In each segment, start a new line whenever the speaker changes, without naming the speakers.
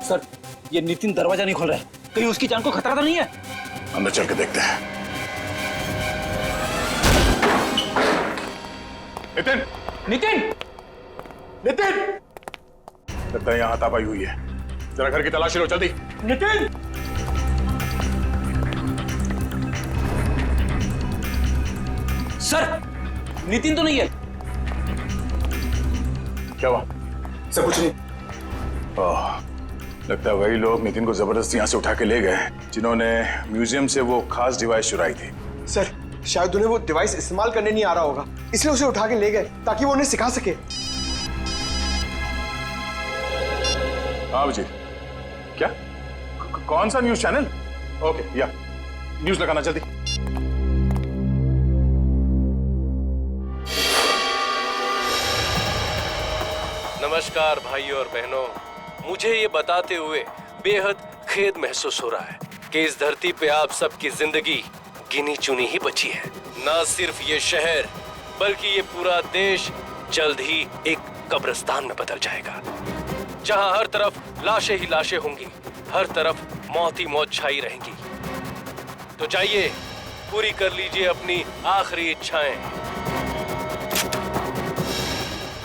Sir, ये नितिन दरवाजा नहीं खोल रहा है, कहीं उसकी जान को खतरा तो नहीं है?
अंदर चल के देखते हैं। नितिन!
नितिन! नितिन!
लगता है यहाँ हाथापाई हुई है। जरा घर की तलाशी लो जल्दी।
नितिन! सर, नितिन तो नहीं है।
क्या हुआ?
सर कुछ नहीं।
लगता है वही लोग नितिन को जबरदस्ती यहाँ से उठा के ले गए जिन्होंने म्यूजियम से वो खास डिवाइस चुराई थी।
सर, शायद उन्हें वो डिवाइस इस्तेमाल करने नहीं आ रहा होगा, इसलिए उसे उठा के ले गए ताकि वो उन्हें सिखा सके।
हाँ अभिजीत, क्या? कौन सा न्यूज चैनल? ओके, या न्यूज लगाना जल्दी।
नमस्कार भाइयों और बहनों, मुझे ये बताते हुए बेहद खेद महसूस हो रहा है कि इस धरती पे आप सबकी जिंदगी गिनी चुनी ही बची है। ना सिर्फ ये शहर बल्कि ये पूरा देश जल्द ही एक कब्रिस्तान में बदल जाएगा, जहां हर तरफ लाशें ही लाशें होंगी, हर तरफ मौत ही मौत छाई रहेंगी। तो जाइए, पूरी कर लीजिए अपनी आखिरी इच्छाएं,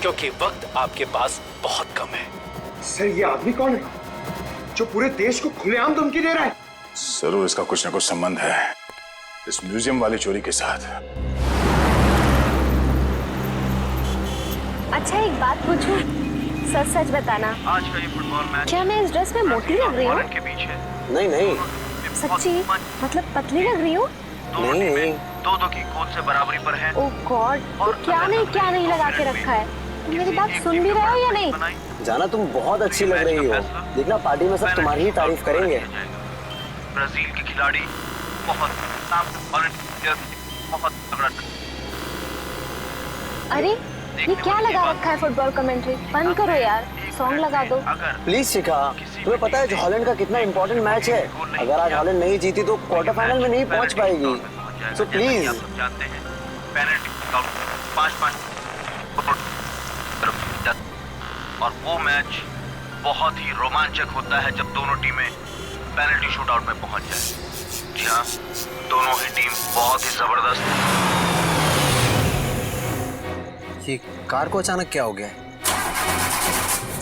क्योंकि वक्त आपके पास बहुत कम है।
सर, ये आदमी कौन है जो पूरे देश को खुलेआम धमकी दे रहा है?
जरूर इसका कुछ ना कुछ संबंध है इस म्यूजियम वाली चोरी के साथ।
अच्छा, एक बात पूछूं? सच सच बताना,
आज का ये फुटबॉल मैच
क्या मैं इस ड्रेस में मोटी लग रही हूँ?
के बीच है।
नहीं नहीं,
सच्ची? मतलब पतली लग रही हूँ?
दोनों टीमें दो की गोल से बराबरी पर हैं।
ओह गॉड, तो क्या नहीं लगा के रखा है? तुम मेरी बात सुन भी रहे हो या नहीं?
जाना तुम बहुत अच्छी लग रही हो। देखना पार्टी में सब तुम्हारी ही तारीफ करेंगे।
ब्राजील के खिलाड़ी बहुत तगड़ा।
अरे ये क्या लगा रखा है फुटबॉल कमेंट्री? बंद करो यार, सॉन्ग लगा दो
प्लीज। शिखा, तुम्हें पता है जो हॉलैंड का कितना इंपॉर्टेंट मैच है? अगर आज हॉलैंड नहीं जीती तो क्वार्टर फाइनल में नहीं पहुंच पाएगी। So please.
आप सब जानते हैं पेनल्टी 5-5 और वो मैच बहुत ही रोमांचक होता है जब दोनों टीमें पेनल्टी शूटआउट में पहुंच जाए। जी हाँ, दोनों ही टीम बहुत ही जबरदस्त है।
ये कार को अचानक क्या हो गया?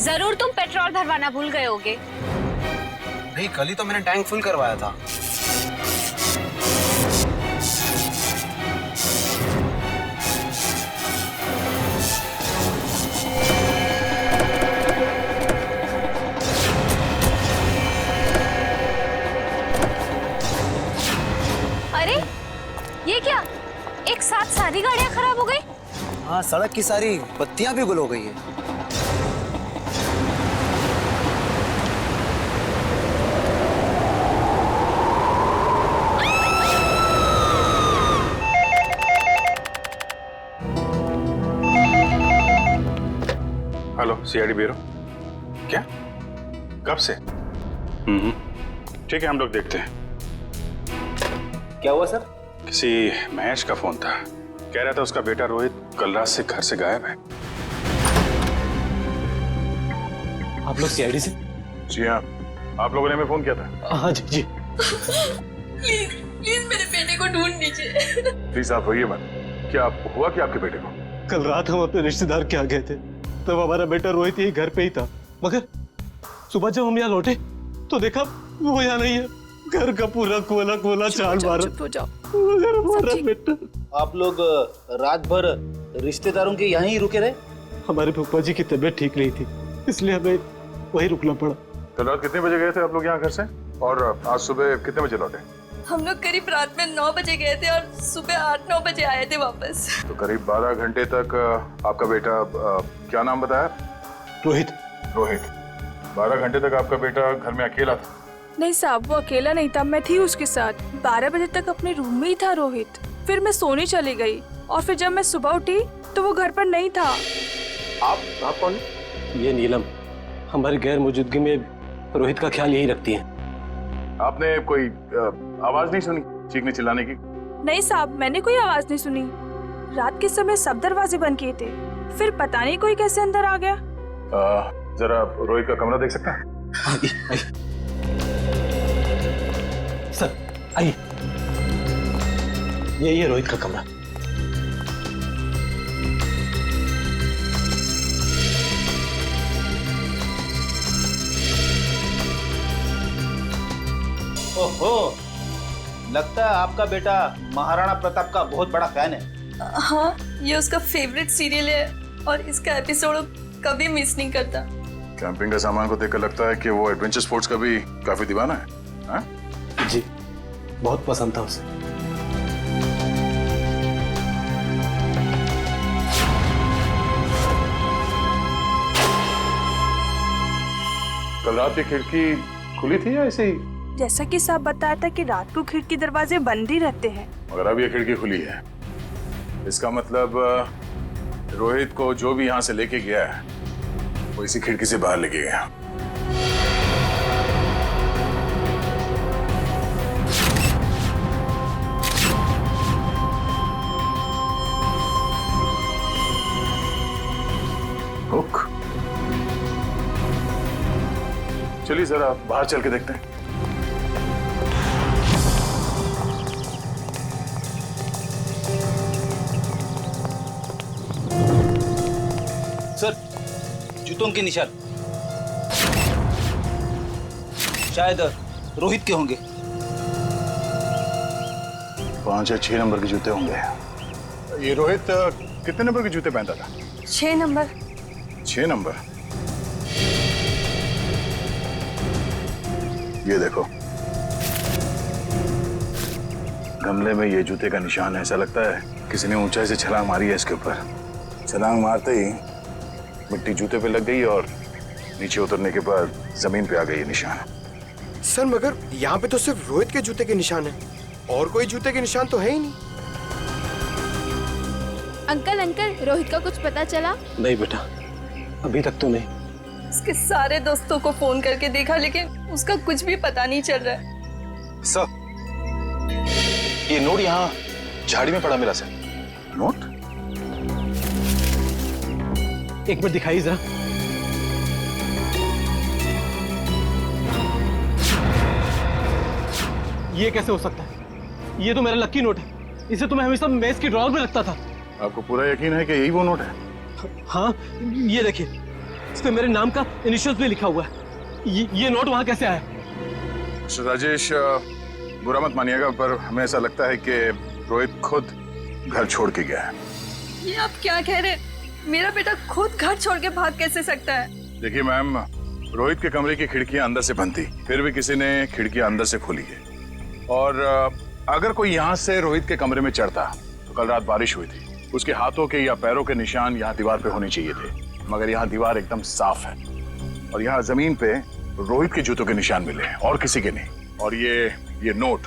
जरूर तुम पेट्रोल भरवाना भूल गए होगे।
नहीं, कल ही तो मैंने टैंक फुल करवाया था।
अरे ये क्या, एक साथ सारी गाड़ियां खराब हो गई?
हाँ, सड़क की सारी बत्तियां भी गुल हो गई है।
Hello, CID bureau. क्या? कब से? ठीक है, हम लोग देखते हैं।
क्या हुआ सर?
किसी महेश का फोन था, कह रहा था उसका बेटा रोहित कल रात से घर से गायब है।
आप लोग सीआईडी से?
जी हाँ, आप लोगों ने हमें फोन किया था।
हाँ जी जी।
प्लीज प्लीज मेरे बेटे को ढूंढ लीजिए।
प्लीज आप रोइए मत। क्या हुआ कि आपके बेटे को?
कल रात हम अपने रिश्तेदार के यहाँ गए थे, तब हमारा बेटा रोहित यही घर पे ही था, मगर सुबह जब हम यहाँ लौटे तो देखा वो यहाँ नहीं है। घर का पूरा कोला चाल मारा।
चुप हो जाओ।
मगर हमारा बेटा।
आप लोग रात भर रिश्तेदारों के यहाँ ही रुके रहे?
हमारे फूफा जी की तबीयत ठीक नहीं थी, इसलिए हमें वही रुकना पड़ा।
कल रात कितने बजे गए थे आप लोग यहाँ घर से, और आज सुबह कितने बजे लौटे?
हम लोग करीब रात में 9 बजे गए थे और सुबह 8-9 बजे आए थे वापस।
तो करीब 12 घंटे तक आपका बेटा, क्या नाम बताया?
रोहित।
रोहित। 12 घंटे तक आपका बेटा घर में अकेला था?
नहीं साहब, वो अकेला नहीं था, मैं थी उसके साथ। 12 बजे तक अपने रूम में ही था रोहित। फिर मैं सोने चली गई और फिर जब मैं सुबह उठी तो वो घर पर नहीं था।
आप कौन? ये नीलम हमारी गैर मौजूदगी में रोहित का ख्याल यही रखती है।
आपने कोई आवाज नहीं सुनी चीखने चिल्लाने की?
नहीं साहब, मैंने कोई आवाज नहीं सुनी। रात के समय सब दरवाजे बंद किए थे, फिर पता नहीं कोई कैसे अंदर आ गया।
जरा रोहित का कमरा देख सकता है?
आइए आइए सर, आइए। यही है रोहित का कमरा।
ओहो, लगता है आपका बेटा महाराणा प्रताप का बहुत बड़ा फैन है।
हाँ, ये उसका फेवरेट सीरियल है और इसका एपिसोड कभी मिस नहीं करता।
कैंपिंग का सामान को देखकर लगता है कि वो एडवेंचर स्पोर्ट्स का भी काफी दीवाना है, हाँ?
जी, बहुत पसंद था उसे।
कल रात की खिड़की खुली थी या ऐसे ही?
जैसा कि साहब बताया था कि रात को खिड़की दरवाजे बंद ही रहते हैं।
मगर अब ये खिड़की खुली है, इसका मतलब रोहित को जो भी यहाँ से लेके गया है वो इसी खिड़की से बाहर लेके गया। हुक। चलिए जरा बाहर चल के देखते हैं।
सर, जूतों के निशान शायद रोहित के होंगे।
5 या 6 नंबर के जूते होंगे। ये रोहित कितने नंबर के जूते पहनता था?
6 नंबर।
6 नंबर। ये देखो, गमले में ये जूते का निशान है। ऐसा लगता है किसी ने ऊंचाई से छलांग मारी है इसके ऊपर। छलांग मारते ही मिट्टी जूते पे लग गई और नीचे उतरने के बाद जमीन पे आ गई ये निशान।
सर मगर यहाँ पे तो सिर्फ रोहित के जूते के निशान है, और कोई जूते के निशान तो है ही नहीं।
अंकल अंकल, रोहित का कुछ पता चला?
नहीं बेटा, अभी तक तो नहीं।
उसके सारे दोस्तों को फोन करके देखा लेकिन उसका कुछ भी पता नहीं चल रहा है।
सर, ये नोट यहाँ झाड़ी में पड़ा मिला सर। नोट?
एक मिनट दिखाइए जरा। ये कैसे हो सकता है? ये तो मेरा लकी नोट है। इसे तो मैं हमेशा मेज की ड्रॉअर में रखता था।
आपको पूरा यकीन है कि यही वो नोट है?
हाँ, ये देखिए, इस पे मेरे नाम का इनिशियल्स भी लिखा हुआ है। ये नोट वहां कैसे आया?
मिस्टर राजेश, बुरा मत मानिएगा पर हमें ऐसा लगता है कि रोहित खुद घर छोड़ के गया है।
ये आप क्या कह रहे हैं? मेरा बेटा खुद घर छोड़ के भाग कैसे सकता है?
देखिए मैम, रोहित के कमरे की खिड़कियां अंदर से बंद थी, फिर भी किसी ने खिड़कियां अंदर से खोली है। और अगर कोई यहाँ से रोहित के कमरे में चढ़ता तो कल रात बारिश हुई थी, उसके हाथों के या पैरों के निशान यहाँ दीवार पे होने चाहिए थे, मगर यहाँ दीवार एकदम साफ है और यहाँ जमीन पे रोहित के जूतों के निशान मिले हैं और किसी के नहीं। और ये नोट,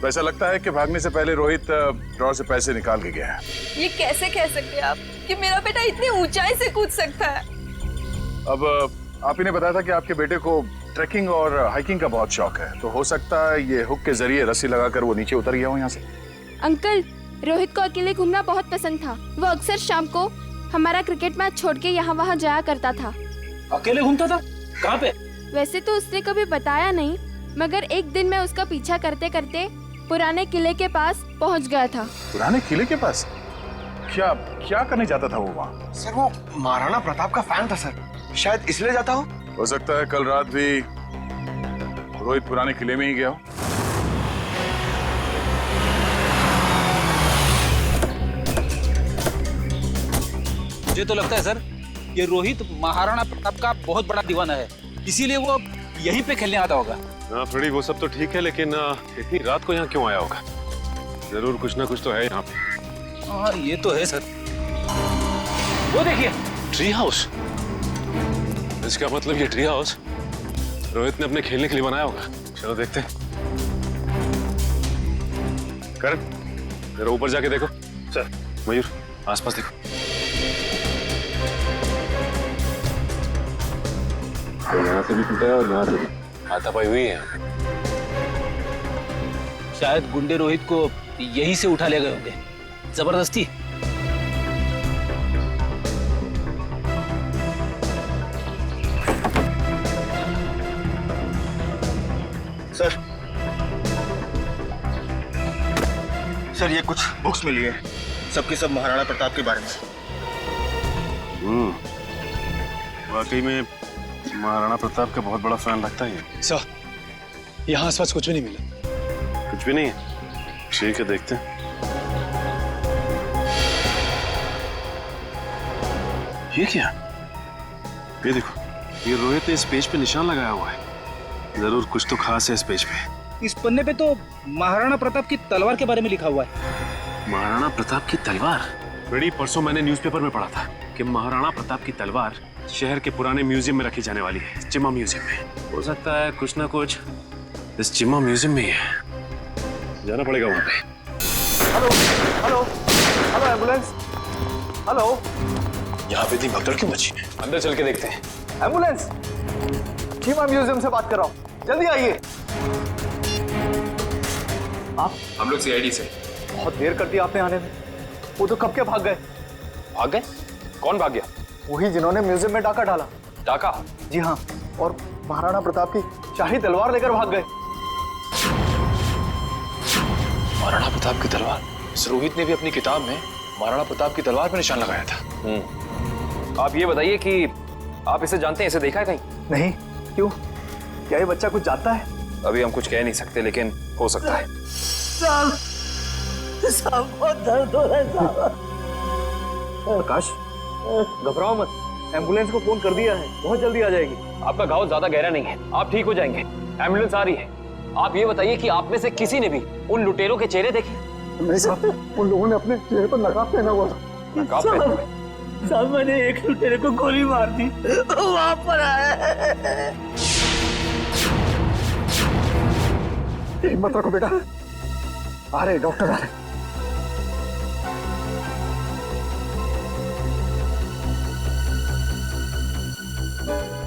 तो ऐसा लगता है कि भागने से पहले रोहित ड्रॉअर से पैसे निकाल के गया है।
ये कैसे कह सकते हैं आप कि मेरा बेटा इतनी ऊंचाई से कूद सकता है?
अब आप ही ने बताया था कि आपके बेटे को ट्रैकिंग और हाइकिंग का बहुत शौक है, तो हो सकता है ये हुक के जरिए रस्सी लगाकर वो नीचे उतर गया हो यहाँ से।
अंकल, रोहित को अकेले घूमना बहुत पसंद था। वो अक्सर शाम को हमारा क्रिकेट मैच छोड़ के यहाँ वहाँ जाया करता था।
अकेले घूमता था? कहाँ पे?
वैसे तो उसने कभी बताया नहीं, मगर एक दिन मैं उसका पीछा करते करते पुराने किले के पास पहुँच गया था।
पुराने किले के पास? क्या करने जाता था वो वहाँ?
सर वो महाराणा प्रताप का फैन था सर, शायद इसलिए जाता हो
सकता है कल रात भी रोहित पुराने किले में ही गया हो।
मुझे तो लगता है सर, ये रोहित महाराणा प्रताप का बहुत बड़ा दीवाना है, इसीलिए वो यहीं पे खेलने आता होगा।
हाँ फ्रेडी, वो सब तो ठीक है, लेकिन इतनी रात को यहाँ क्यों आया होगा? जरूर कुछ ना कुछ तो है यहाँ पे।
हाँ ये तो है सर। वो देखिए,
ट्री हाउस। इसका मतलब ये ट्री हाउस रोहित ने अपने खेलने के लिए बनाया होगा। चलो देखते हैं। करण, जरा ऊपर जाके देखो। सर। मयूर, आसपास देखो। यहाँ से भी टूटा है और यहाँ से भी हाथापाई हुई है।
शायद गुंडे रोहित को यहीं से उठा ले गए होंगे जबरदस्ती।
सर ये कुछ बुक्स मिली है, सबकी सब महाराणा प्रताप के बारे में।
वाकई में महाराणा प्रताप का बहुत बड़ा फैन लगता है।
सर यहाँ आसपास कुछ भी नहीं मिला।
कुछ भी नहीं है? ठीक है, देखते हैं। ये क्या? ये देखो, ये रोहित ने इस पेज पे निशान लगाया हुआ है। जरूर कुछ तो खास है इस पेज पे।
इस पन्ने पे तो महाराणा प्रताप की तलवार के बारे में लिखा हुआ है।
महाराणा प्रताप की तलवार? बड़ी परसों मैंने न्यूज़पेपर में पढ़ा था कि महाराणा प्रताप की तलवार शहर के पुराने म्यूजियम में रखी जाने वाली है, चिम्मा म्यूजियम में। हो सकता है कुछ ना कुछ इस चिम्मा म्यूजियम में ही है। जाना पड़ेगा वहां पे।
Hello hello hello ambulance, hello.
यहाँ पे इतनी भगदड़ क्यों मची है?
अंदर चल के देखते हैं।
एम्बुलेंस, चिम्मा म्यूजियम से बात कर रहा हूँ, जल्दी आइए। आप?
हम लोग सीआईडी से।
बहुत देर कर दी आपने आने में। वो तो कब के भाग गए।
भाग गए? कौन भाग गया?
वही जिन्होंने म्यूजियम में डाका डाला।
डाका?
जी हाँ, और महाराणा प्रताप की शाही तलवार लेकर भाग गए।
महाराणा प्रताप की तलवार? इस रोहित ने भी अपनी किताब में महाराणा प्रताप की तलवार पर निशान लगाया था।
आप ये बताइए कि आप इसे जानते हैं, इसे देखा है कहीं?
नहीं, क्यों? क्या ये बच्चा कुछ जानता है?
अभी हम कुछ कह नहीं सकते, लेकिन हो सकता है।
बहुत दर्द हो रहा है।
प्रकाश, घबराओ मत, एम्बुलेंस को फोन कर दिया है, बहुत जल्दी आ जाएगी।
आपका घाव ज्यादा गहरा नहीं है, आप ठीक हो जाएंगे। एम्बुलेंस आ रही है। आप ये बताइए कि आप में से किसी ने भी उन लुटेरों के चेहरे देखे?
नहीं साहब, उन लोगों ने अपने चेहरे पर नकाब पहना हुआ था।
नकाब पहना हुआ?
साहब मैंने एक लुटेरे को गोली मार दी, वहां पर आया है।
हिम्मत रखो बेटा, आ रहे डॉक्टर आ रहे।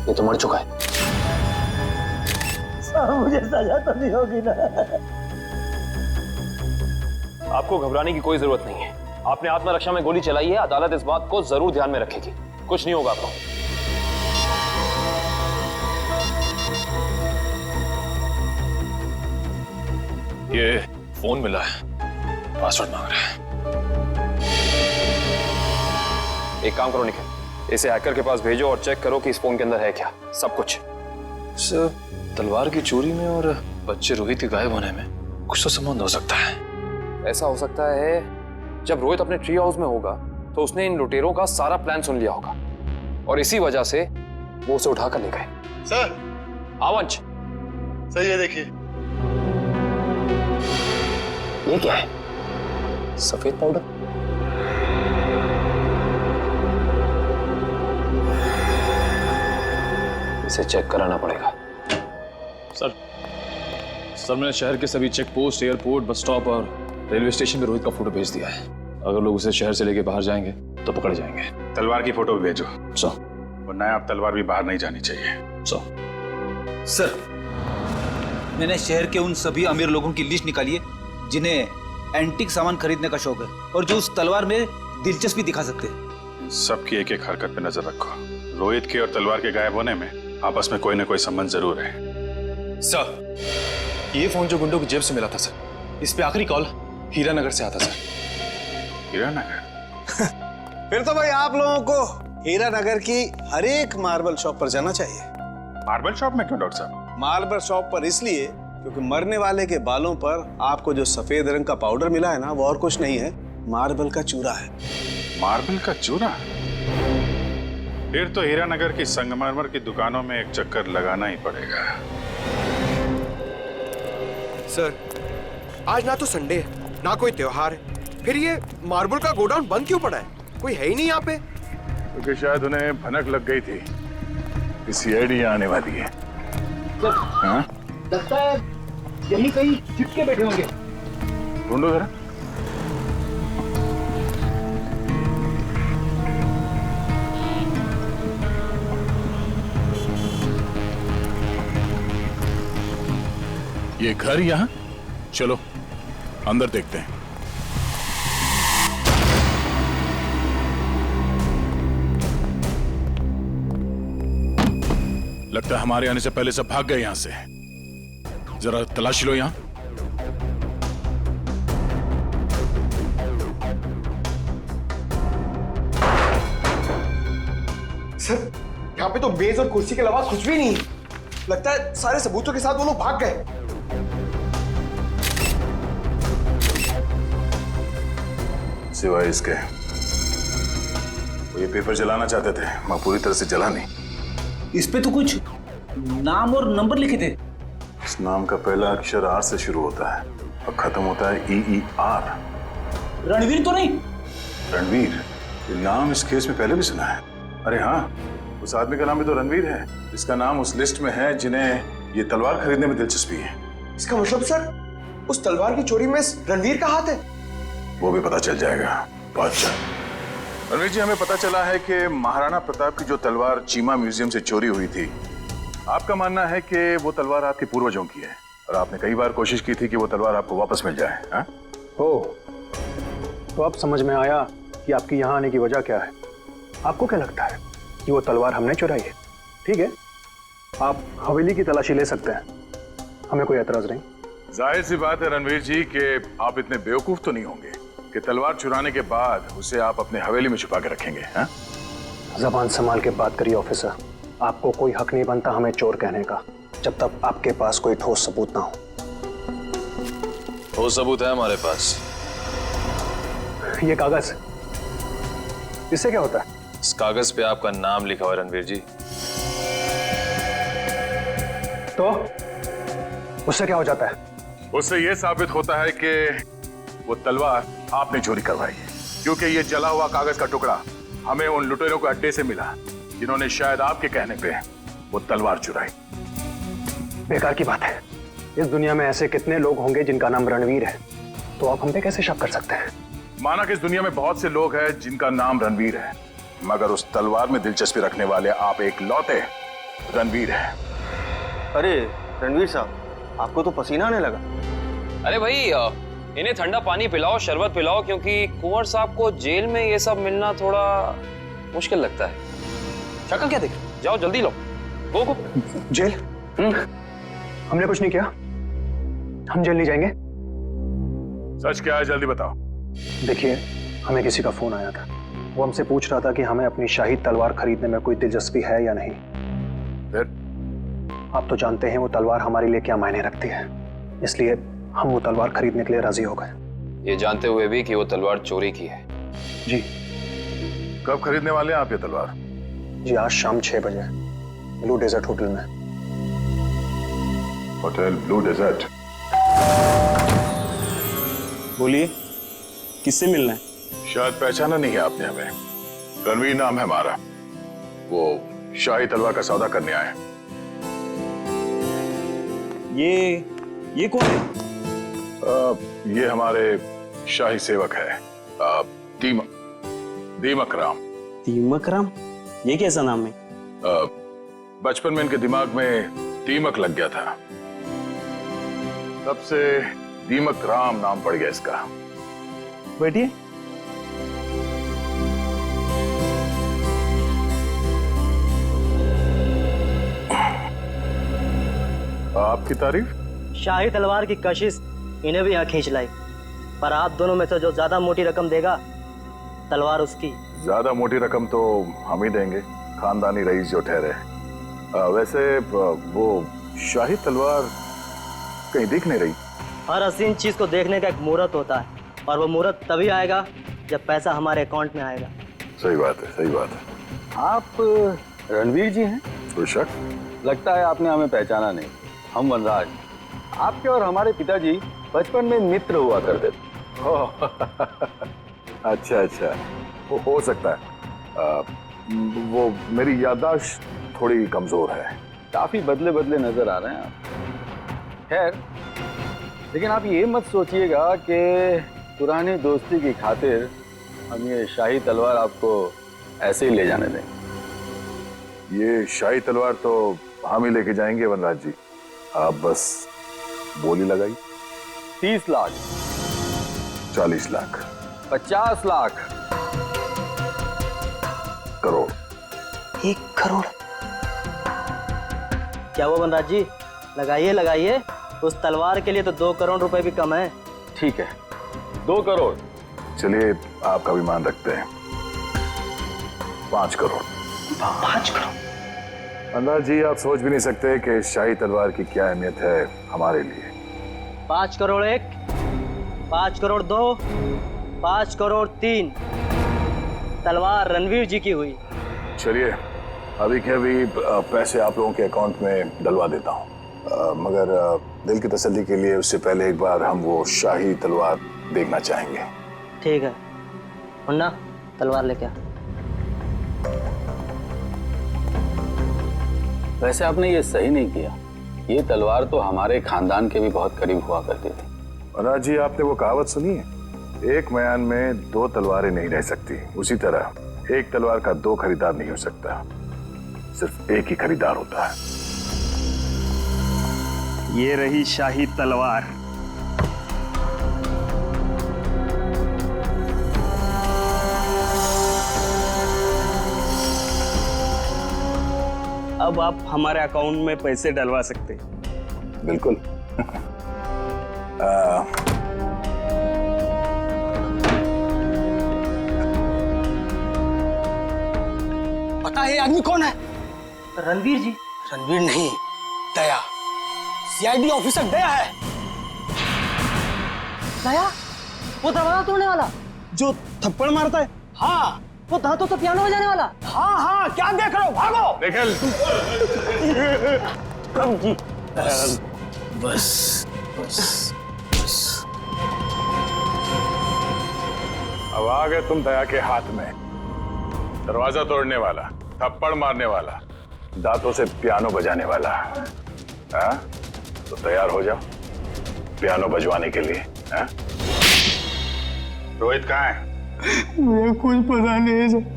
ये तो मर चुका है।
मुझे सजा तो नहीं होगी ना?
आपको घबराने की कोई जरूरत नहीं है। आपने आत्मरक्षा में गोली चलाई है, अदालत इस बात को जरूर ध्यान में रखेगी। कुछ नहीं होगा आपको।
ये फोन मिला है, पासवर्ड मांग रहा है।
एक काम करो निखिल, इसे हैकर के पास भेजो और चेक करो कि इस फोन के अंदर है क्या, सब कुछ।
सर, तलवार की चोरी में और बच्चे रोहित के गायब होने में कुछ तो संबंध हो सकता है।
ऐसा हो सकता है जब रोहित अपने ट्री हाउस में होगा तो उसने इन लुटेरों का सारा प्लान सुन लिया होगा और इसी वजह से वो उसे उठाकर ले गए।
सर,
आवंश,
सर ये देखिए।
ये क्या है? सफेद पाउडर?
इसे चेक कराना पड़ेगा।
सर मैंने शहर के सभी check post, airport, bus stop और रेलवे स्टेशन पे रोहित का फोटो भेज दिया है। अगर लोग उसे शहर से लेके बाहर जाएंगे तो पकड़े जाएंगे।
तलवार की फोटो भी भेजो।
सर।
वरना आप तलवार भी बाहर नहीं जानी चाहिए।
सर, मैंने शहर के उन सभी अमीर लोगों की लिस्ट निकाली है जिन्हें एंटीक सामान खरीदने का शौक है और जो उस तलवार में दिलचस्पी दिखा सकते हैं।
सबकी एक एक हरकत पे नजर रखो। रोहित के और तलवार के गायब होने में आपस में कोई ना कोई संबंध जरूर है।
सर, ये फोन जो गुंडों की जेब से मिला था सर, इस पे आखिरी कॉल हीरानगर से आता सर।
हीरानगर?
फिर तो भाई आप लोगों को हीरानगर की हर एक मार्बल शॉप पर जाना चाहिए।
मार्बल शॉप में क्यों डॉक्टर साहब?
मार्बल शॉप पर इसलिए क्योंकि मरने वाले के बालों पर आपको जो सफेद रंग का पाउडर मिला है ना, वो और कुछ नहीं है, मार्बल का चूरा है।
मार्बल का चूरा? फिर तो हीरानगर की संगमरमर की दुकानों में एक चक्कर लगाना ही पड़ेगा।
सर, आज ना तो संडे है, ना कोई त्योहार है, फिर ये मार्बल का गोडाउन बंद क्यों पड़ा है? कोई है ही नहीं यहाँ पे।
क्योंकि शायद उन्हें भनक लग गई थी कि सीआईडी आने वाली है। हाँ?
लगता है यही कहीं चिपके बैठे होंगे।
ढूंढो जरा। ये घर यहाँ? चलो अंदर देखते हैं। लगता है हमारे आने से पहले सब भाग गए यहां से। जरा तलाशी लो यहां।
सर यहाँ पे तो मेज और कुर्सी के अलावा कुछ भी नहीं है। लगता है सारे सबूतों के साथ वो लोग भाग गए।
सिवाय इसके वो ये पेपर जलाना चाहते थे, मैं पूरी तरह से जला नहीं।
इस पे तो कुछ नाम और नंबर लिखे थे।
इस नाम का पहला अक्षर आर से शुरू होता है और खत्म होता है EER।
रणवीर तो नहीं?
रणवीर, ये नाम इस केस में पहले भी सुना है। अरे हाँ, उस आदमी का नाम भी तो रणवीर है। इसका नाम उस लिस्ट में है जिन्हें ये तलवार खरीदने में दिलचस्पी है।
इसका मतलब सर उस तलवार की चोरी में रणवीर का हाथ है?
वो भी पता चल जाएगा बहुत जल्द। रणवीर जी, हमें पता चला है कि महाराणा प्रताप की जो तलवार चीमा म्यूजियम से चोरी हुई थी, आपका मानना है कि वो तलवार आपके पूर्वजों की है और आपने कई बार कोशिश की थी कि वो तलवार आपको वापस मिल जाए। हाँ?
तो अब समझ में आया कि आपकी यहाँ आने की वजह क्या है। आपको क्या लगता है कि वो तलवार हमने चुराई है? ठीक है, आप हवेली की तलाशी ले सकते हैं, हमें कोई एतराज नहीं।
जाहिर सी बात है रणवीर जी कि आप इतने बेवकूफ तो नहीं होंगे कि तलवार चुराने के बाद उसे आप अपने हवेली में छुपा के रखेंगे। हाँ?
जबान संभाल के बात करिए ऑफिसर। आपको कोई हक नहीं बनता हमें चोर कहने का जब तक आपके पास कोई ठोस सबूत ना हो।
ठोस सबूत है हमारे पास।
ये कागज, इससे क्या होता है?
इस कागज पे आपका नाम लिखा हुआ है रणवीर जी।
तो उससे क्या हो जाता है?
उससे यह साबित होता है कि वो तलवार आपने चोरी करवाई है, क्योंकि ये जला हुआ कागज का टुकड़ा हमें उन लुटेरों के अड्डे से मिला जिन्होंने शायद आपके कहने पे वो तलवार चुराई।
बेकार की बात है। इस दुनिया में ऐसे कितने लोग होंगे जिनका नाम रणवीर है, तो आप हम पे कैसे शक कर सकते हैं?
माना कि इस दुनिया में बहुत से लोग हैं जिनका नाम रणवीर है, मगर उस तलवार में दिलचस्पी रखने वाले आप एक लौते रणवीर हैं।
अरे रणवीर साहब, आपको तो पसीना आने लगा।
अरे भाई, इन्हें ठंडा पानी पिलाओ, शरबत पिलाओ, क्योंकि कुंवर साहब को जेल में ये सब मिलना थोड़ा मुश्किल लगता है।
शक्ल क्या देख?
जाओ जल्दी लो। गो।
जेल? हमने कुछ नहीं किया, हम जेल नहीं जाएंगे।
सच क्या है, जल्दी बताओ।
देखिए, हमें किसी का फोन आया था। वो हमसे पूछ रहा था कि हमें अपनी शाही तलवार खरीदने में कोई दिलचस्पी है या नहीं।
फिर?
आप तो जानते हैं वो तलवार हमारे लिए क्या मायने रखती है, इसलिए हम वो तलवार खरीदने के लिए राजी हो गए।
ये जानते हुए भी कि वो तलवार चोरी की है।
जी।
कब खरीदने वाले हैं आप ये तलवार?
जी, आज शाम 6 बजे ब्लू डेजर्ट होटल में।
Hotel Blue Desert?
बोलिए, किससे मिलना है?
शायद पहचाना नहीं है आपने हमें। रणवीर नाम है हमारा। वो शाही तलवार का सौदा करने आए हैं।
ये कौन है?
ये हमारे शाही सेवक है, दीमक राम।
दीमक राम? ये कैसा नाम है?
बचपन में इनके दिमाग में दीमक लग गया था, तब से दीमक राम नाम पड़ गया इसका।
बैठिए।
आपकी तारीफ?
शाही तलवार की कशिश इन्हें भी यहाँ खींच लाई, पर आप दोनों में से जो ज्यादा मोटी रकम देगा तलवार उसकी।
ज्यादा मोटी रकम तो हम ही देंगे, खानदानी रईस जो ठहरे। वैसे वो शाही तलवार कहीं दिख नहीं रही।
हर हसीन चीज को देखने का एक मुहूर्त होता है, और वो मुहूर्त तभी आएगा जब पैसा हमारे अकाउंट में आएगा।
सही बात है, सही बात है।
आप रणवीर जी हैं?
कोई शक?
लगता है आपने हमें पहचाना नहीं। हम वनराज, आपके और हमारे पिताजी बचपन में मित्र हुआ करते थे।
अच्छा अच्छा, वो हो सकता है। वो मेरी याददाश्त थोड़ी कमजोर है।
काफी बदले बदले नजर आ रहे हैं आप। खैर, लेकिन आप ये मत सोचिएगा कि पुरानी दोस्ती की खातिर हम ये शाही तलवार आपको ऐसे ही ले जाने देंगे।
ये शाही तलवार तो हम ही लेके जाएंगे वनराज जी, आप बस बोली लगाई।
30 लाख,
40 लाख,
50 लाख,
करोड़।
1 करोड़? क्या वो वनराज जी? लगाइए लगाइए, उस तलवार के लिए तो 2 करोड़ रुपए भी कम है।
ठीक है, 2 करोड़।
चलिए आपका भी मान रखते हैं, 5 करोड़।
5 करोड़?
अंदाज जी, आप सोच भी नहीं सकते कि शाही तलवार की क्या अहमियत है हमारे लिए।
5 करोड़ 1, 5 करोड़ 2, 5 करोड़ 3। तलवार रणवीर जी की हुई।
चलिए, अभी के अभी पैसे आप लोगों के अकाउंट में डलवा देता हूँ, मगर दिल की तसल्ली के लिए उससे पहले एक बार हम वो शाही तलवार देखना चाहेंगे।
ठीक है मुन्ना, तलवार लेके आ।
वैसे आपने ये सही नहीं किया। ये तलवार तो हमारे खानदान के भी बहुत करीब हुआ करती थी।
अनाज जी, आपने वो कहावत सुनी है, एक म्यान में 2 तलवारें नहीं रह सकती। उसी तरह एक तलवार का 2 खरीदार नहीं हो सकता, सिर्फ एक ही खरीदार होता है।
ये रही शाही तलवार। अब आप हमारे अकाउंट में पैसे डलवा सकते हैं।
बिल्कुल।
पता है आदमी कौन है? रणवीर जी। रणवीर नहीं, दया। सीआईडी ऑफिसर दया है। दया? वो दरवाजा तोड़ने वाला
जो थप्पड़ मारता है?
हाँ, वो दांतों से पियानो बजाने वाला। हाँ हाँ, क्या देख रहे हो, भागो।
निकल।
जी
बस बस बस।
अब आ गए तुम दया के हाथ में। दरवाजा तोड़ने वाला, थप्पड़ मारने वाला, दांतों से पियानो बजाने वाला। हाँ? तो तैयार हो जाओ पियानो बजवाने के लिए। हाँ? रोहित कहाँ है?
मुझे कुछ पता नहीं है सर।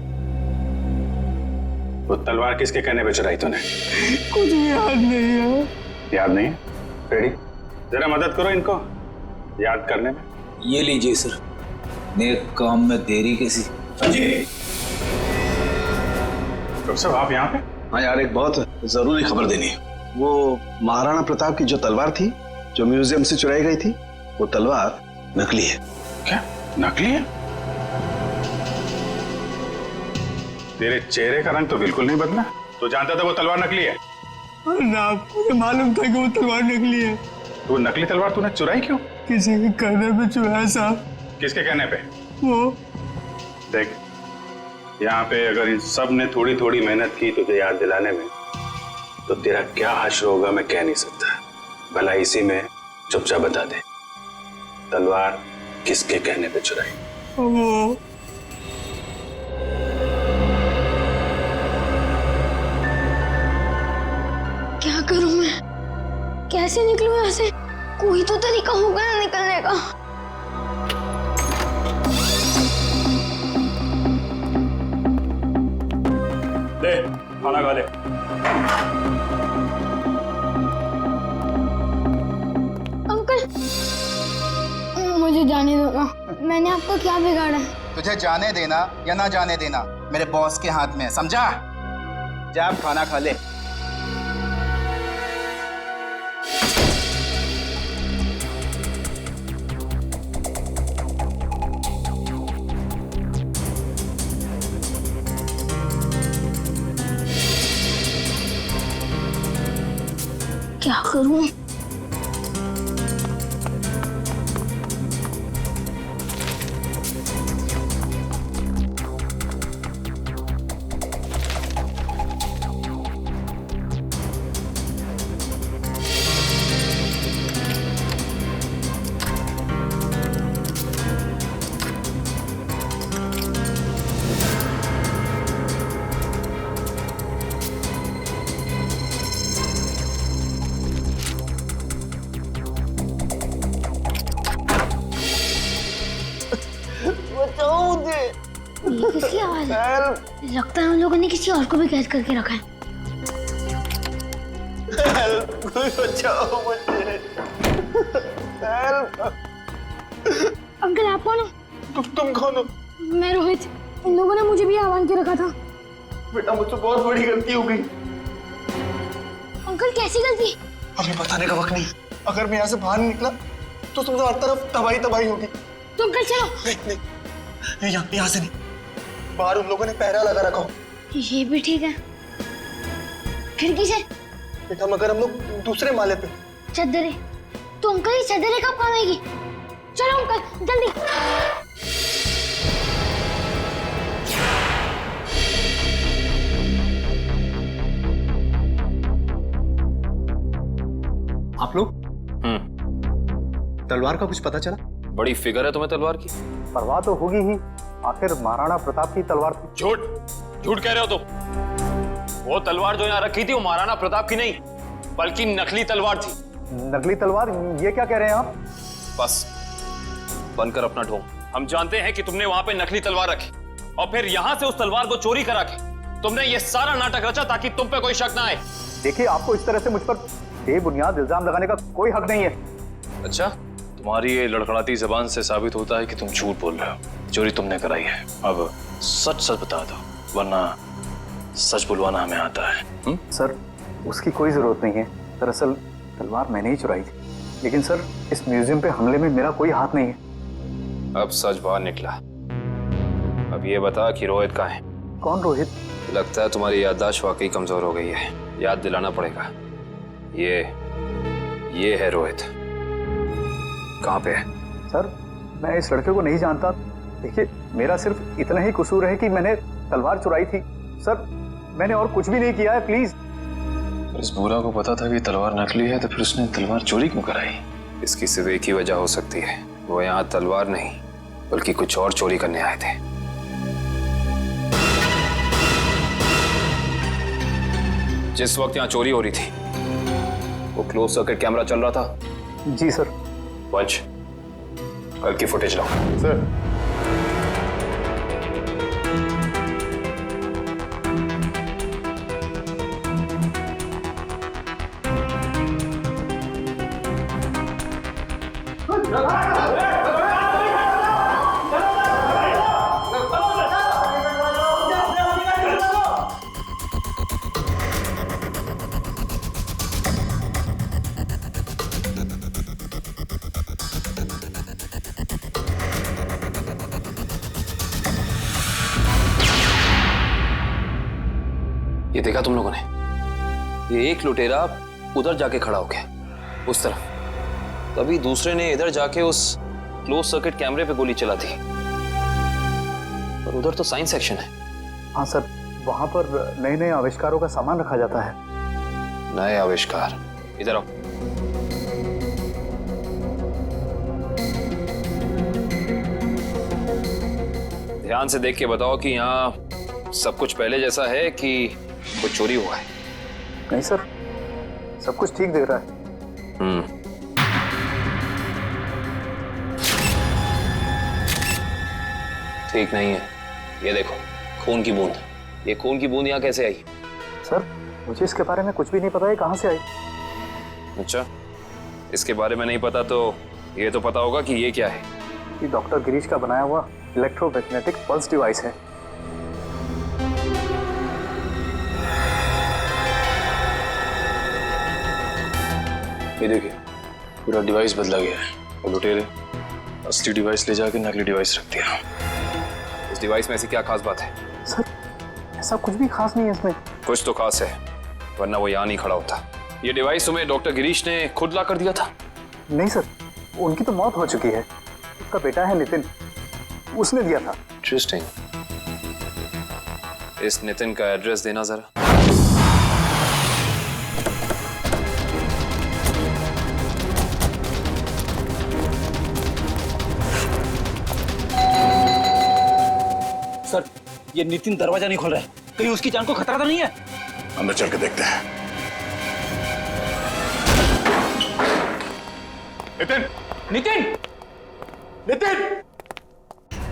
वो तलवार किसके कहने पे चुराई तूने?
कुछ भी याद नहीं है।
याद नहीं है? रेडी, जरा मदद करो इनको याद करने में।
ये लीजिए सर, नेक काम में देरी कैसी।
डॉक्टर साहब, आप यहाँ पे?
हाँ यार, एक बहुत जरूरी खबर देनी है। वो महाराणा प्रताप की जो तलवार थी, जो म्यूजियम से चुराई गई थी, वो तलवार नकली है।
क्या नकली है? तेरे चेहरे का रंग तो बिल्कुल नहीं बदला। तो जानता था वो तलवार नकली है?
ना, मुझे मालूम था कि वो तलवार नकली है।
तो नकली तलवार तूने चुराई क्यों?
किसी के कहने पे चुराया साहब।
किसके कहने पे?
वो
देख, यहाँ पे अगर इन सब ने थोड़ी थोड़ी मेहनत की तुझे याद दिलाने में, तो तेरा क्या हश्र होगा मैं कह नहीं सकता। भला इसी में चुपचाप बता दे, तलवार किसके कहने पे चुराई?
वो
क्या करूं मैं? कैसे निकलूं यहाँ से? कोई तो तरीका होगा ना निकलने का।
ले, खाना खा ले।
अंकल, मुझे जाने दो ना। मैंने आपको क्या बिगाड़ा है?
तुझे जाने देना या ना जाने देना मेरे बॉस के हाथ में है, समझा? जा आप खाना खा ले।
क्या करूं? किसकी आवाज है? लगता है उन लोगों ने किसी और को भी कैद करके रखा है।
कोई बचाओ मुझे।
अंकल, आप कौन हो?
तुम कौन हो?
मैं रोहित। इन लोगों ने मुझे भी आह्वान के रखा था।
बेटा, मुझसे बहुत बड़ी गलती हो गई।
अंकल, कैसी गलती?
हमें बताने का वक्त नहीं। अगर मैं यहाँ से बाहर नहीं निकला तो तुम हर तरफ तबाही तबाही होगी।
तो अंकल चलो।
नहीं, यहाँ से नहीं। बाहर उन लोगों ने पहरा लगा रखा हो।
ये भी ठीक है। खिड़की से
बेटा मगर हम लोग दूसरे माले पे।
चद्दरें तो अंकल ये चद्दरें कब काम आएगी? चलो अंकल जल्दी।
आप लोग तलवार का कुछ पता चला?
बड़ी फिगर है तुम्हें तलवार की।
परवाह तो होगी ही, आखिर महाराणा प्रताप की तलवार थी।
झूठ झूठ कह रहे हो तुम। वो तलवार जो यहाँ रखी थी वो महाराणा प्रताप की नहीं बल्कि नकली तलवार थी।
नकली तलवार? ये क्या कह रहे हैं आप?
बस बनकर अपना ढोंग। हम जानते हैं कि तुमने वहां पे नकली तलवार रखी और फिर यहां से उस तलवार को चोरी करा के तुमने ये सारा नाटक रचा ताकि तुम पे कोई शक ना आए।
देखिए, आपको इस तरह से मुझ पर बेबुनियाद इल्जाम लगाने का कोई हक नहीं है।
अच्छा, तुम्हारी ये लड़खड़ाती जबान से साबित होता है कि तुम झूठ बोल रहे हो। चोरी तुमने कराई है। अब सच सच बता दो, वरना सच बुलवाना हमें आता है।
सर, उसकी कोई जरूरत नहीं है। दरअसल तलवार मैंने ही चुराई थी। लेकिन सर, इस म्यूजियम पे हमले में मेरा कोई हाथ नहीं है।
अब सच बाहर निकला। अब ये बता कि रोहित कहाँ है?
कौन रोहित?
लगता है तुम्हारी याददाश्त वाकई कमजोर हो गई है। याद दिलाना पड़ेगा। ये है रोहित। कहाँ पे है?
सर, मैं इस लड़के को नहीं जानता। देखिए, मेरा सिर्फ इतना ही कसूर है कि मैंने तलवार चुराई थी। सर, मैंने और कुछ भी नहीं किया है, प्लीज।
इस बूढ़ा को पता था कि तलवार नकली है, तो फिर उसने तलवार चोरी क्यों कराई? इसकी सिर्फ एक ही वजह हो सकती है। वो यहाँ तलवार नहीं बल्कि कुछ और चोरी करने आए थे। जिस वक्त यहाँ चोरी हो रही थी वो क्लोज सर्किट कैमरा चल रहा था?
जी सर।
पंच, कल की फुटेज लाओ।
सर,
ये देखा तुम लोगों ने? ये एक लुटेरा उधर जाके खड़ा हो गया उस तरफ, तभी दूसरे ने इधर जाके उस क्लोज सर्किट कैमरे पे गोली चला दी। और उधर तो साइंस सेक्शन है।
हाँ सर, वहां पर नए नए आविष्कारों का सामान रखा जाता है।
नए आविष्कार? इधर आओ। ध्यान से देख के बताओ कि यहाँ सब कुछ पहले जैसा है कि कुछ चोरी हुआ है?
नहीं सर, सब कुछ ठीक दिख रहा है।
ठीक नहीं है। ये देखो, खून की बूंद। ये खून की बूंद यहाँ कैसे आई?
सर, मुझे इसके बारे में कुछ भी नहीं पता है, कहाँ से आई।
अच्छा, इसके बारे में नहीं पता तो ये तो पता होगा कि ये क्या है?
ये डॉक्टर गिरीश का बनाया हुआ इलेक्ट्रोमैग्नेटिक पल्स डिवाइस है।
ये देखिए, पूरा डिवाइस बदला गया है। वो लुटेरे असली डिवाइस ले जाके नकली डिवाइस रख दिया। इस डिवाइस में ऐसी क्या खास बात है?
सर, ऐसा कुछ भी खास नहीं है इसमें।
कुछ तो खास है, वरना वो यहाँ नहीं खड़ा होता। ये डिवाइस तुम्हें डॉक्टर गिरीश ने खुद ला कर दिया था?
नहीं सर, उनकी तो मौत हो चुकी है। उसका बेटा है नितिन, उसने दिया था।
इंटरेस्टिंग। इस नितिन का एड्रेस देना जरा।
सर, ये नितिन दरवाजा नहीं खोल रहा है। कहीं उसकी जान को खतरा तो नहीं है?
अंदर चल के देखते हैं। नितिन!
नितिन!
नितिन!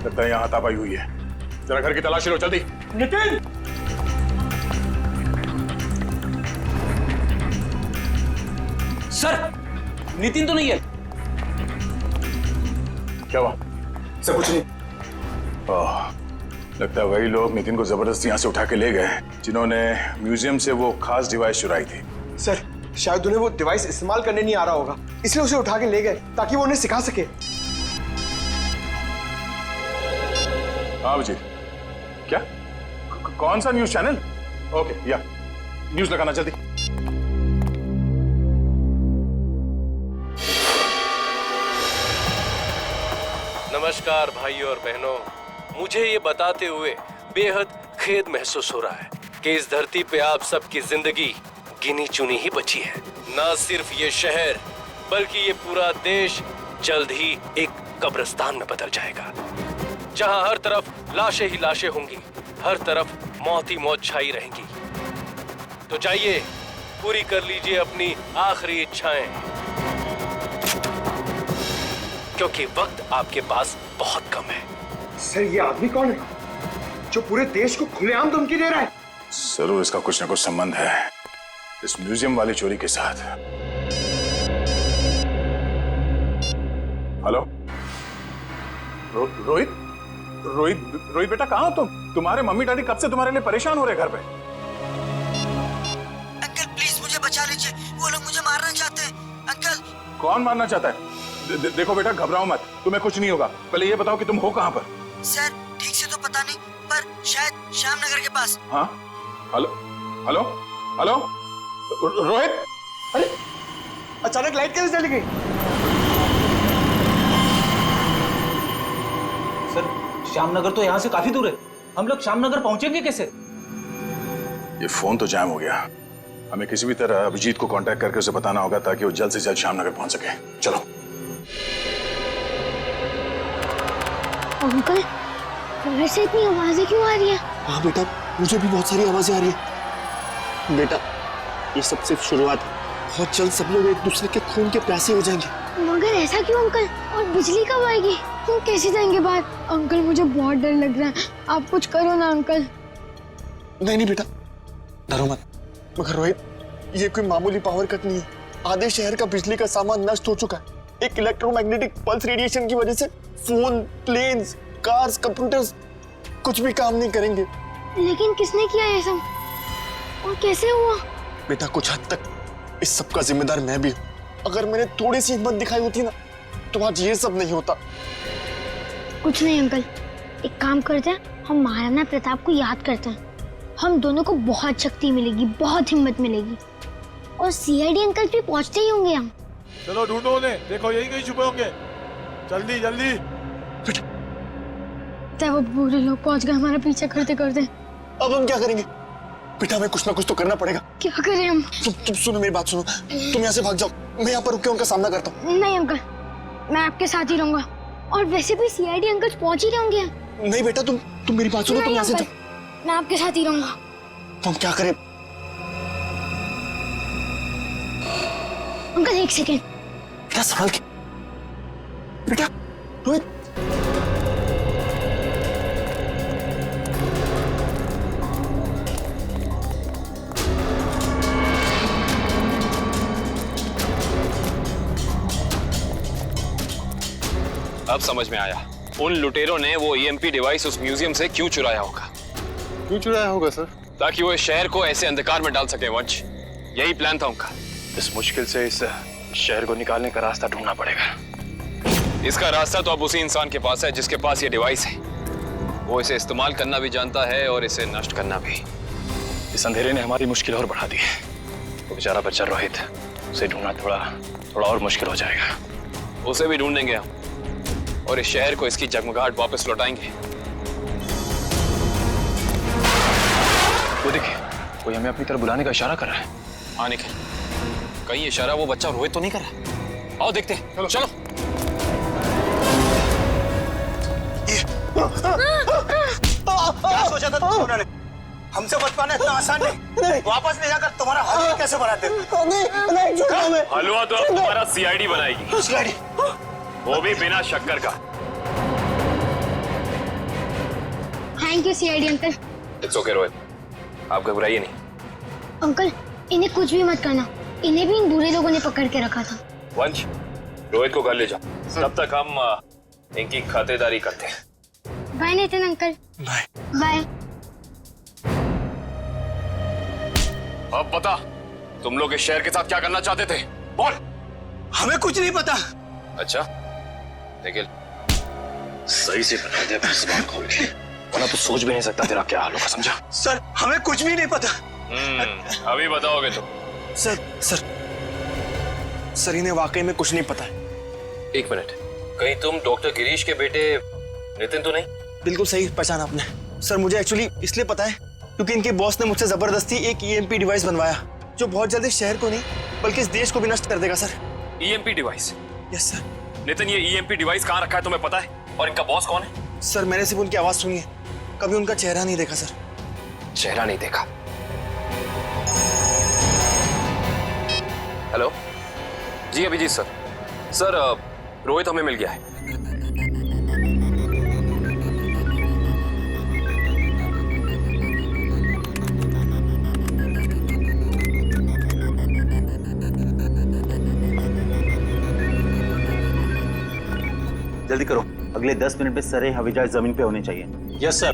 लगता है यहाँ हाथापाई हुई है। जरा घर की तलाशी लो, जल्दी।
नितिन! सर, नितिन तो नहीं है।
क्या हुआ?
सर, कुछ नहीं।
लगता है वही लोग नितिन को जबरदस्ती यहाँ से उठा के ले गए जिन्होंने म्यूजियम से वो खास डिवाइस चुराई थी।
सर, शायद उन्हें वो डिवाइस इस्तेमाल करने नहीं आ रहा होगा, इसलिए उसे उठा के ले गए ताकि वो उन्हें सिखा सके।
हाँ अभिजीत, क्या? कौन सा न्यूज चैनल? ओके, या न्यूज लगाना जल्दी।
नमस्कार भाइयों और बहनों, मुझे ये बताते हुए बेहद खेद महसूस हो रहा है कि इस धरती पे आप सबकी जिंदगी गिनी चुनी ही बची है। ना सिर्फ ये शहर बल्कि ये पूरा देश जल्द ही एक कब्रिस्तान में बदल जाएगा, जहां हर तरफ लाशें ही लाशें होंगी, हर तरफ मौत ही मौत छाई रहेंगी। तो जाइए, पूरी कर लीजिए अपनी आखिरी इच्छाएं, क्योंकि वक्त आपके पास बहुत कम है।
सर, ये आदमी कौन है जो पूरे देश को खुलेआम धमकी दे रहा है?
जरूर इसका कुछ ना कुछ संबंध है इस म्यूजियम वाली चोरी के साथ। हेलो, रोहित? रोहित बेटा, कहाँ हो तुम? तुम्हारे मम्मी डैडी कब से तुम्हारे लिए परेशान हो रहे घर पे?
अंकल प्लीज मुझे बचा लीजिए, वो लोग मुझे मारना चाहते हैं। अंकल।
कौन मारना चाहता है? देखो बेटा, घबराओ मत, तुम्हें कुछ नहीं होगा। पहले ये बताओ कि तुम हो कहाँ पर?
सर ठीक से तो पता नहीं, पर शायद श्यामनगर के पास।
हाँ, हेलो हेलो हेलो, रोहित?
अरे अचानक लाइट कैसे चली गई?
सर, श्यामनगर तो यहाँ से काफी दूर है, हम लोग श्यामनगर पहुंचेंगे कैसे?
ये फोन तो जैम हो गया। हमें किसी भी तरह अभिजीत को कांटेक्ट करके उसे बताना होगा ताकि वो जल्द से जल्द श्यामनगर पहुंच सके। चलो।
अंकल, बाहर से इतनी आवाजें क्यों आ रही है?
हाँ बेटा, मुझे भी बहुत सारी आवाजें आ रही है। बेटा, ये सब सिर्फ शुरुआत है। बहुत जल्द सब लोग एक दूसरे के खून के प्यासे हो जाएंगे।
मगर ऐसा क्यों अंकल? और बिजली कब आएगी? हम कैसे जाएंगे बाहर? अंकल मुझे बहुत डर लग रहा है, आप कुछ करो ना अंकल।
नहीं बेटा, डरो मत। मगर रोहित, ये कोई मामूली पावर कट नहीं है। आधे शहर का बिजली का सामान नष्ट हो चुका है। एक इलेक्ट्रोमैग्नेटिक पल्स रेडिएशन की वजह से फोन, प्लेन्स, कार्स, कंप्यूटर्स कुछ भी काम नहीं करेंगे।
लेकिन किसने किया ये सब और कैसे हुआ?
बेटा, कुछ हद तक इस सब का जिम्मेदार मैं भी हूँ। अगर मैंने थोड़ी सी हिम्मत दिखाई होती ना, तो आज ये सब नहीं होता।
कुछ नहीं अंकल, एक काम करते हैं, हम महाराणा प्रताप को याद करते हैं। हम दोनों को बहुत शक्ति मिलेगी, बहुत हिम्मत मिलेगी, और सीआईडी अंकल भी पहुंचते ही होंगे। हम
चलो ढूंढो उन्हें, देखो यही कहीं छुपे होंगे। जल्दी जल्दी।
वो बुरे लोग पहुंच गए हमारा पीछा करते करते।
अब हम क्या करेंगे? बेटा, हमें कुछ ना कुछ तो करना पड़ेगा।
क्या करें हम?
तुम सुनो मेरी बात, सुनो। तुम यहाँ से भाग जाओ, मैं यहाँ पर रुक के उनका सामना करता हूँ।
नहीं अंकल, मैं आपके साथ ही रहूंगा, और वैसे भी सीआईडी अंकल पहुंच ही रहे होंगे।
नहीं बेटा, तुम मेरी बात सुनो, तुम यहाँ से जाओ।
मैं आपके साथ ही रहूंगा।
तुम क्या करें?
अंकल एक सेकेंड।
बेटा संभाल के। बेटा, रोहित।
अब समझ में आया, उन लुटेरों ने वो ईएमपी डिवाइस उस म्यूजियम से क्यों चुराया होगा।
क्यों चुराया होगा सर?
ताकि वो इस शहर को ऐसे अंधकार में डाल सके वंश। यही प्लान था उनका।
इस मुश्किल से इस शहर को निकालने का रास्ता ढूंढना पड़ेगा।
इसका रास्ता तो अब उसी इंसान के पास है जिसके पास ये डिवाइस है। वो इसे इस्तेमाल करना भी जानता है और इसे नष्ट करना भी।
इस अंधेरे ने हमारी मुश्किल और बढ़ा दी है। वो बेचारा बच्चा रोहित, उसे ढूंढना थोड़ा और मुश्किल हो जाएगा।
उसे भी ढूंढेंगे हम, और इस शहर को इसकी जगमगाहट वापस लौटाएंगे।
वो देखिए, कोई हमें अपनी तरफ बुलाने का इशारा कर रहा है।
हाँ निखिल, कहीं इशारा वो बच्चा रोहित तो नहीं कर रहा? आओ देखते हैं। चलो।
क्या सोचा था तुमने? हमसे बच पाना इतना आसान नहीं। वापस ले जाकर तुम्हारा हलवा कैसे बनाते?
हलवा तो अब तुम्हारा सीआईडी बनाएगी।
सीआईडी?
वो भी बिना शक्कर का।
Thank you CID uncle.
It's okay Rohit, आप घबराइए नहीं।
अंकल, इन्हें कुछ भी मत करना, इन्हें भी इन बुरे लोगों ने पकड़ के रखा था।
वंश, रोहित को घर ले जाओ, तब तक हम इनकी खातेदारी करते हैं।
Bye Nitin uncle.
Bye.
Bye.
अब बता, तुम लोग इस शहर के साथ क्या करना चाहते थे? बोल।
हमें कुछ नहीं पता।
अच्छा निखिल,
सही से बता दे अपनी जुबान खोल के।
वरना तो सोच भी नहीं सकता तेरा क्या हाल होगा, समझा?
सर हमें कुछ भी नहीं पता।
अभी बताओगे तो।
सर इन्हें वाकई में कुछ नहीं पता है।
एक मिनट, कहीं तुम डॉक्टर गिरीश के बेटे नितिन तो नहीं?
बिल्कुल सही पहचाना आपने। सर मुझे एक्चुअली इसलिए पता है क्योंकि इनके बॉस ने मुझसे जबरदस्ती एक EMP डिवाइस बनवाया जो बहुत जल्दी शहर को नहीं बल्कि इस देश को भी नष्ट कर देगा sir.
EMP device?
Yes sir.
Nitin, ये EMP डिवाइस कहाँ रखा है तुम्हें पता है? और इनका बॉस कौन है?
सर मैंने सिर्फ उनकी आवाज सुनी है, कभी उनका चेहरा नहीं देखा सर।
चेहरा नहीं देखा? हेलो जी, अभिजीत सर। सर रोहित हमें मिल गया है।
जल्दी करो, अगले 10 मिनट में सारे हवाई जहाज जमीन पे होने चाहिए।
Yes sir.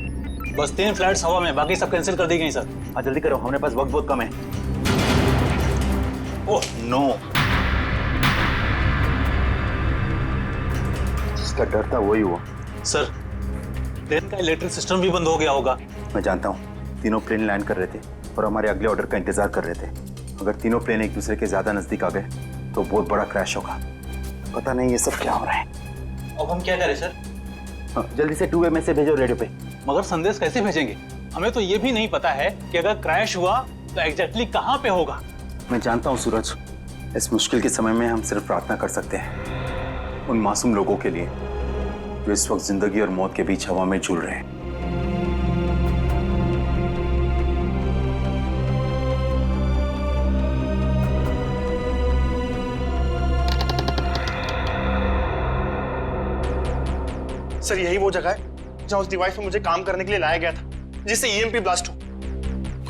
बस 3 फ्लाइट्स हवा में, बाकी सब कैंसिल कर दी गई सर।
हाँ जल्दी करो, हमारे पास वक्त बहुत कम है। ओह नो, जिसका डर था वही हुआ।
सर प्लेन का इलेक्ट्रिक सिस्टम भी बंद हो गया होगा।
मैं जानता हूँ, तीनों प्लेन लैंड कर रहे थे और हमारे अगले ऑर्डर का इंतजार कर रहे थे। अगर तीनों प्लेन एक दूसरे के ज्यादा नजदीक आ गए तो बहुत बड़ा क्रैश होगा। पता नहीं ये सब क्या हो रहा है।
अब हम क्या करें सर?
हाँ, जल्दी से 2 मैसेज भेजो रेडियो पे।
मगर संदेश कैसे भेजेंगे? हमें तो ये भी नहीं पता है कि अगर क्रैश हुआ तो एग्जैक्टली कहाँ पे होगा।
मैं जानता हूँ सूरज, इस मुश्किल के समय में हम सिर्फ प्रार्थना कर सकते हैं उन मासूम लोगों के लिए जो इस वक्त जिंदगी और मौत के बीच हवा में झूल रहे हैं।
सर यही वो जगह है जहाँ उस डिवाइस पे मुझे काम करने के लिए लाया गया था जिससे EMP ब्लास्ट हो।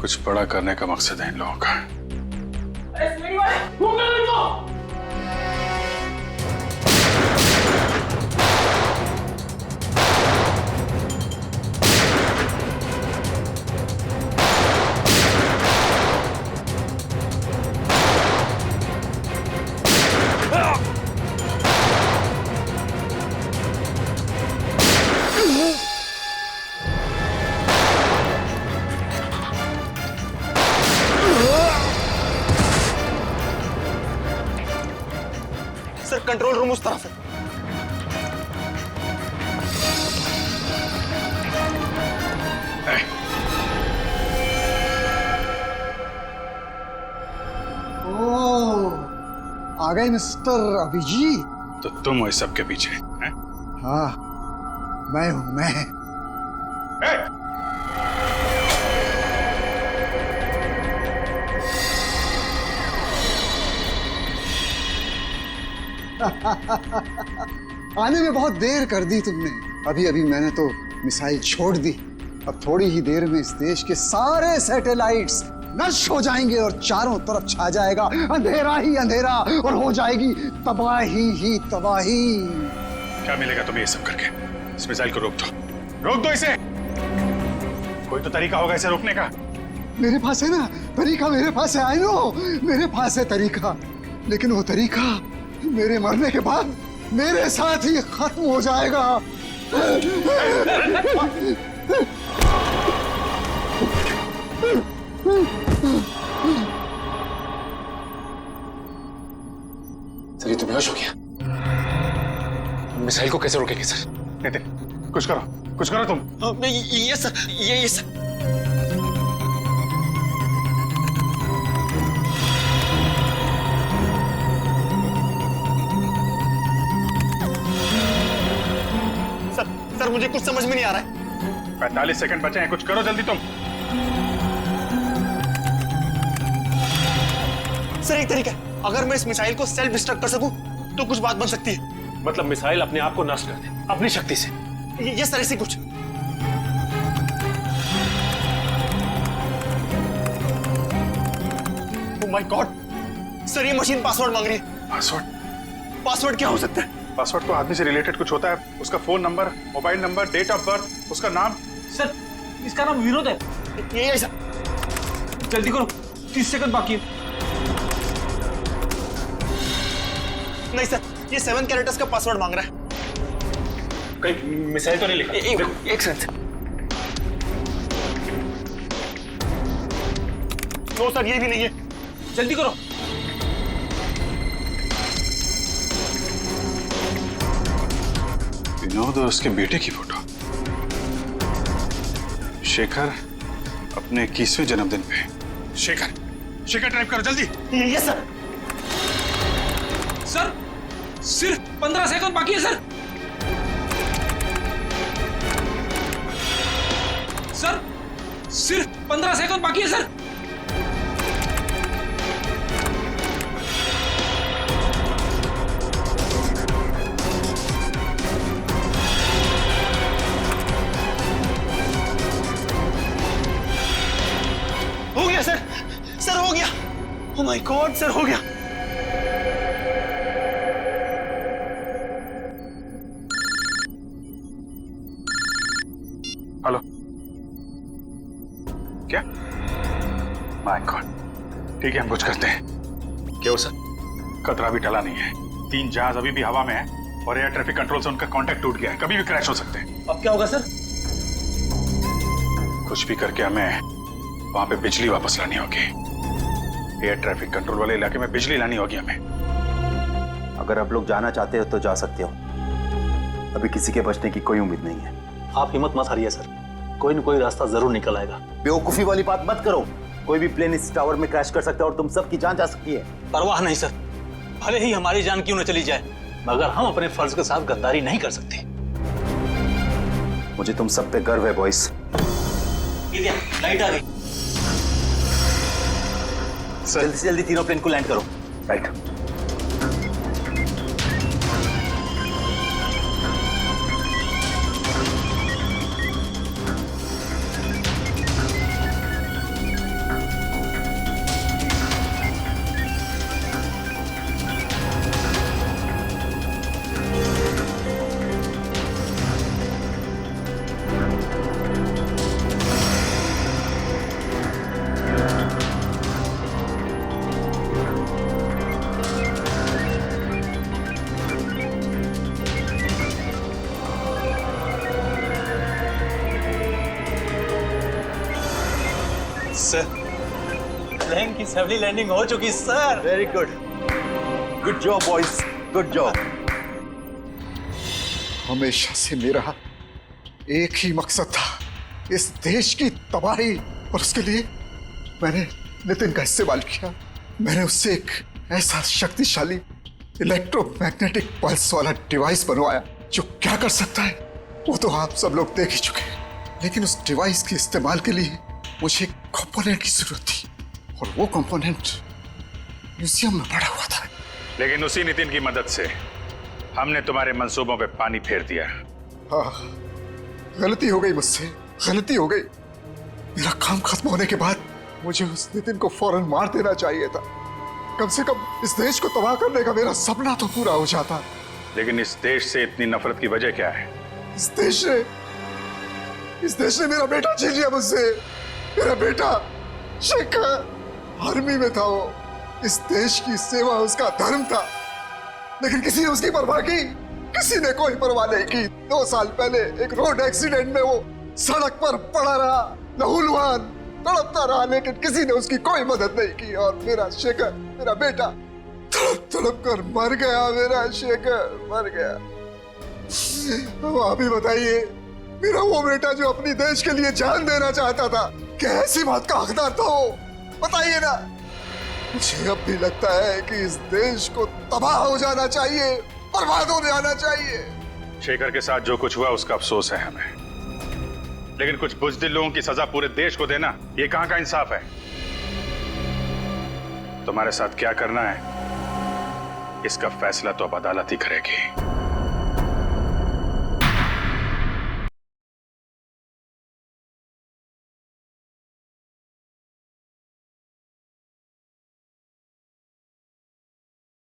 कुछ बड़ा करने का मकसद है इन लोगों का।
सर कंट्रोल रूम उस तरफ है।
आ गए मिस्टर अभिजीत।
तो तुम हो इस सब के पीछे हैं?
हाँ मैं हूं मैं। आने में बहुत देर कर दी तुमने। अभी अभी मैंने तो मिसाइल छोड़ दी। अब थोड़ी ही देर में इस देश के सारे सैटेलाइट्स नष्ट हो जाएंगे और चारों तरफ छा जाएगा अंधेरा ही अंधेरा और हो जाएगी तबाही ही तबाही।
क्या मिलेगा तुम्हें ये सब करके? इस मिसाइल को रोक दो इसे। कोई तो तरीका होगा इसे रोकने का।
मेरे पास है ना तरीका, मेरे पास है। आई नो मेरे पास है तरीका, लेकिन वो तरीका मेरे मरने के बाद मेरे साथ ही खत्म हो जाएगा।
सर ये तो बेहोश हो गया। मिसाइल को कैसे रोकेंगे सर?
नितिन कुछ करो तुम।
ये सर ये सर। सर मुझे कुछ समझ में नहीं आ रहा है।
45 सेकंड बचे हैं, कुछ करो जल्दी तुम।
सर एक तरीका है, अगर मैं इस मिसाइल को सेल्फ डिस्ट्रक्ट कर सकूं तो कुछ बात बन सकती है।
मतलब मिसाइल अपने आप को नष्ट कर दे अपनी शक्ति से?
ये सर ऐसे कुछ। ओह माय गॉड सर, ये मशीन पासवर्ड मांग रही है। पासवर्ड क्या हो सकता है?
पासवर्ड तो आदमी से रिलेटेड कुछ होता है। उसका phone number, mobile number, date of birth, उसका नाम।
सर इसका नाम विनोद है।
ये सर
जल्दी करो, 30 सेकंड बाकी है।
नहीं सर, ये 7 कैरेक्टर्स का पासवर्ड मांग रहा है।
कहीं मिसाइल तो नहीं लिखा?
एक सेकंड। नो सर, ये भी नहीं है।
जल्दी करो।
विनोद और उसके बेटे की फोटो। शेखर अपने 21वें जन्मदिन पे। शेखर टाइप करो जल्दी।
Yes sir.
सर सिर्फ 15 सेकंड बाकी है सर। सर सिर्फ 15 सेकंड बाकी है सर।
हो गया सर, सर हो गया। ओह माय गॉड सर, हो गया।
हेलो, क्या? माय गॉड, ठीक है हम कुछ करते हैं। क्या हो सर? खतरा भी टला नहीं है। 3 जहाज अभी भी हवा में है और एयर ट्रैफिक कंट्रोल से उनका कांटेक्ट टूट गया है, कभी भी क्रैश हो सकते हैं।
अब क्या होगा सर?
कुछ भी करके हमें वहां पे बिजली वापस लानी होगी। एयर ट्रैफिक कंट्रोल वाले इलाके में बिजली लानी होगी हमें।
अगर आप लोग जाना चाहते हो तो जा सकते हो, अभी किसी के बचने की कोई उम्मीद नहीं है।
आप हिम्मत मत हारिए सर, कोई न कोई रास्ता जरूर निकल आएगा।
बेवकूफी वाली बात मत करो। कोई भी प्लेन इस टावर में क्रैश कर सकता है और तुम सबकी जान जा सकती है।
परवाह नहीं सर, भले ही हमारी जान क्यों न चली जाए, मगर हम अपने फर्ज के साथ गद्दारी नहीं कर सकते।
मुझे तुम सब पे गर्व है बॉयज।
लाइट आ गई।
जल्दी से जल्दी तीनों प्लेन को लैंड करो। राइट।
सर, प्लेन की सफली लैंडिंग हो चुकी sir.
Very good, good job boys, good job.
हमेशा से मेरा एक ही मकसद था, इस देश की तबाही, और उसके लिए मैंने नितिन का इस्तेमाल किया। मैंने उससे एक ऐसा शक्तिशाली इलेक्ट्रोमैग्नेटिक पल्स वाला डिवाइस बनवाया जो क्या कर सकता है वो तो आप सब लोग देख ही चुके हैं। लेकिन उस डिवाइस के इस्तेमाल के लिए मुझे एक कंपोनेंट की जरूरत थी, और वो कंपोनेंट म्यूजियम में पड़ा हुआ था।
लेकिन उसी नितिन की मदद से हमने तुम्हारे मंसूबों पे पानी फेर दिया।
हाँ, गलती हो गई मुझसे, गलती हो गई। मेरा काम खत्म होने के बाद मुझे उस नितिन को फौरन मार देना चाहिए था। कम से कम इस देश को तबाह करने का मेरा सपना तो पूरा हो जाता।
लेकिन इस देश से इतनी नफरत की वजह क्या है?
इस देश ने मेरा बेटा छीन लिया मुझसे। मेरा बेटा शेखर आर्मी में था, वो इस देश की सेवा उसका धर्म था, लेकिन किसी ने उसकी परवाह की? किसी ने कोई परवाह नहीं की। 2 साल पहले एक रोड एक्सीडेंट में वो सड़क पर पड़ा रहा, लहूलुहान तड़पता रहा, लेकिन किसी ने उसकी कोई मदद नहीं की। और मेरा शेखर, मेरा बेटा तड़प तड़प कर मर गया। मेरा शेखर मर गया। अब आप ही बताइए, मेरा वो बेटा जो अपनी देश के लिए जान देना चाहता था, क्या ऐसी बात का हकदार था वो? बताइए ना। मुझे अब भी लगता है कि इस देश को तबाह हो जाना चाहिए, बर्बाद हो जाना चाहिए।
शेखर के साथ जो कुछ हुआ उसका अफसोस है हमें, लेकिन कुछ बुज़दिल लोगों की सजा पूरे देश को देना, ये कहां का इंसाफ है? तुम्हारे साथ क्या करना है इसका फैसला तो अब अदालत ही करेगी।